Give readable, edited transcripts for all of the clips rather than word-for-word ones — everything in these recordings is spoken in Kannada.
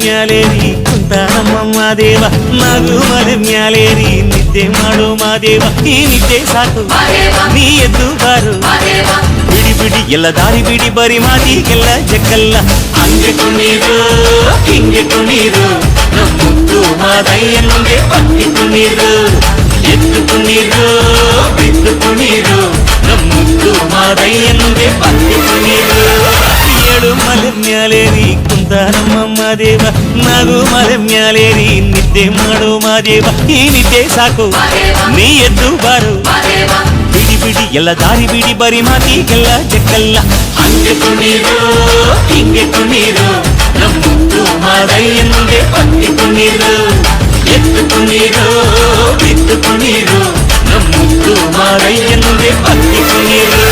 ಮ್ಯಾಲೇರಿ ಕುಂತಾನಮ್ಮ ಮಾದೇವ ನಗು ಮಲೆ ಮ್ಯಾಲೇರಿ ನಿದ್ದೆ ಮಾಡು ಮಾದೇವ ಈ ನಿದ್ದೆ ಸಾಕು ನೀ ಎದ್ದು ಬಾರು ಬಿಡಿ ಬಿಡಿ ಎಲ್ಲ ದಾರಿ ಬಿಡಿ ಬರಿ ಮಾತಿಗೆಲ್ಲ ಜಗ್ಗಲ್ಲ ಹಂಗೆ ಕುಣೀರು ಹಿಂಗೆ ಕುಣೀರು ನಮ್ಮುತ್ತು ಮಾದಯ್ಯ ಮುಂದೆ ಪಟ್ಟಿ ಕುಣೀರು ಎದ್ದು ಕುಣೀರು ಬಿದ್ದು ಕುಣೀರು ನಮ್ಮುತ್ತು ಮಾದಯ್ಯ ಮುಂದೆ ಪಟ್ಟಿ ಕುಣೀರು ಏಳು ಮಲೆ ಮ್ಯಾಲೇರಿ ಕುಂತಾನಮ್ಮ ಮಾದೇವ ನಗು ಮಲೆ ಮ್ಯಾಲೇರಿ ನಿದ್ದೆ ಮಾಡು ಮಾದೇವ ಈ ನಿದ್ದೆ ಸಾಕು ನೀ ಎದ್ದು ಬಾರು ಬಿಡಿ ಬಿಡಿ ಎಲ್ಲ ದಾರಿ ಬಿಡಿ ಬರಿ ಮಾತಿಗೆಲ್ಲ ಜಗ್ಗಲ್ಲ ಹಂಗೆ ಕುಣೀರು ಹಿಂಗೆ ಕುಣೀರು ನಮ್ಮುತ್ತು ಮಾದಯ್ಯ ಮುಂದೆ ಪಟ್ಟಿ ಕುಣೀರು ಎದ್ದು ಕುಣೀರು ಬಿದ್ದು ಕುಣೀರು ನಮ್ಮುತ್ತು ಮಾದಯ್ಯ ಮುಂದೆ ಪಟ್ಟಿ ಕುಣೀರು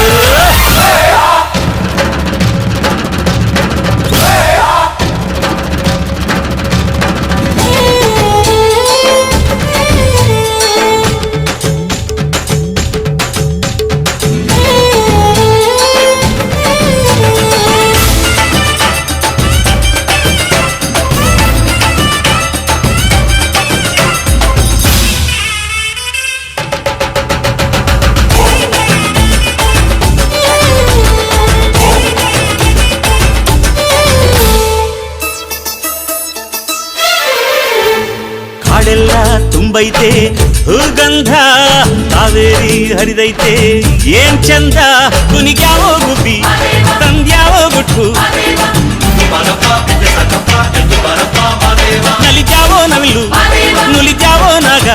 ಕಾಡೆಲ್ಲ ತುಂಬೈತೆ ಹೂಗಂಧ ಕಾವೇರಿ ಹರಿದೈತೆ ಏನ್ ಚಂದ ಕುನಿಗ್ಯಾವೋ ಗುಬ್ಬಿ ತಂದ್ಯಾವೋ ಗುಟ್ಟು ನಲಿಜಾವೋ ನವಿಲು ನುಲಿಜಾವೋ ನಾಗ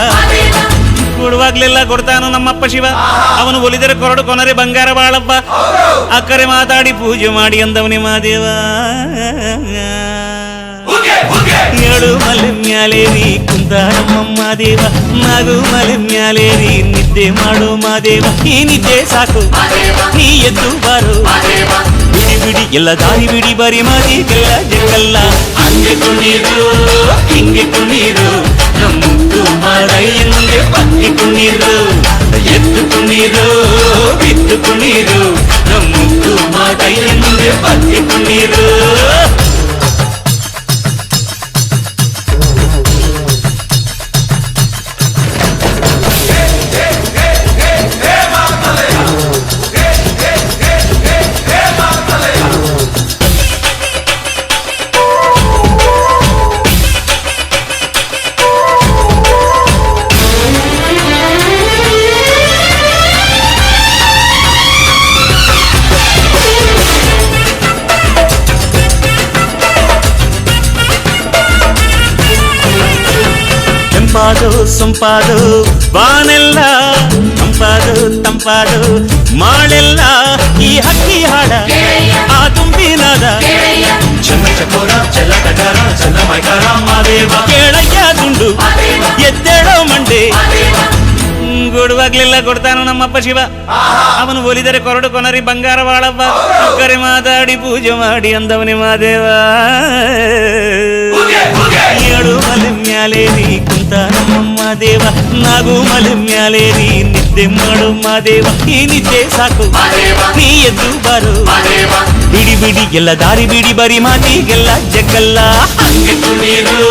ಕೊಡುವಾಗ್ಲೆಲ್ಲ ಕೊಡ್ತಾನು ನಮ್ಮಪ್ಪ ಶಿವ ಅವನು ಒಲಿದರೆ ಕೊರಡು ಕೊನರೆ ಬಂಗಾರ ಬಾಳಪ್ಪ ಅಕ್ಕರೆ ಮಾತಾಡಿ ಪೂಜೆ ಮಾಡಿ ಅಂದವನೇ ಮಾದೇವ ಏಳು ಮಲೆ ಮ್ಯಾಲೇರಿ ಕುಂತಾನಮ್ಮ ಮಾದೇವ ನಗು ಮಲೆ ಮ್ಯಾಲೇರಿ ನಿದ್ದೆ ಮಾಡು ಮಾದೇವ ಈ ನಿದ್ದೆ ಸಾಕು ನೀ ಎದ್ದು ಬಾರು ಬಿಡಿ ಬಿಡಿ ಎಲ್ಲ ದಾರಿ ಬಿಡಿ ಬರಿ ಮಾತಿಗೆಲ್ಲ ಜಗ್ಗಲ್ಲ ಹಂಗೆ ಕುಣೀರು ಹಿಂಗೆ ಕುಣೀರು ನಮ್ಮುತ್ತು ಮಾದಯ್ಯ ಮುಂದೆ ಪಟ್ಟಿ ಕುಣೀರು ಎದ್ದು ಕುಣೀರು ಬಿದ್ದು ಕುಣೀರು ನಮ್ಮುತ್ತು ಮಾದಯ್ಯ ಮುಂದೆ ಪಟ್ಟಿ ಕುಣೀರು ತಂಪಾದು ಸೊಂಪಾದು ಬಾನೆಲ್ಲ ತಂಪಾದು ತಂಪಾದು ಮಾಳೆಲ್ಲ ಈ ಹಕ್ಕಿ ಹಾಡ ಆ ತುಂಬಿನಾದ ಚನ್ನ ಚಕೋರ ಚಲ್ಲ ಟಗರ ಚನ್ನ ಮೈಕಾರ ಮಾದೇವ ಕೇಳಯ್ಯ ದುಂಡು ಎದ್ದೇಳೋ ಮಂಡೆ ಕೊಡುವಾಗ್ಲೆಲ್ಲ ಕೊಡ್ತಾನು ನಮ್ಮಪ್ಪ ಶಿವ ಅವನು ಒಲಿದರೆ ಕೊರಡು ಕೊನರಿ ಬಂಗಾರ ಬಾಳಪ್ಪ ಅಕ್ಕರೆ ಮಾತಾಡಿ ಪೂಜೆ ಮಾಡಿ ಅಂದವನೇ ಮಾದೇವ ಏಳು ಮಲೆ ಮ್ಯಾಲೇರಿ ಕುಂತಾನಮ್ಮ ಮಾದೇವ ನಗು ಮಲೆ ಮ್ಯಾಲೇರಿ ನಿದ್ದೆ ಮಾಡು ಮಾದೇವ ಈ ನಿದ್ದೆ ಸಾಕು ನೀ ಎದ್ದು ಬಾರು ಬಿಡಿ ಬಿಡಿ ಎಲ್ಲ ದಾರಿ ಬಿಡಿ ಬರಿ ಮಾತಿಗೆಲ್ಲ ಜಗ್ಗಲ್ಲ ಹಂಗೆ ಕುಣೀರು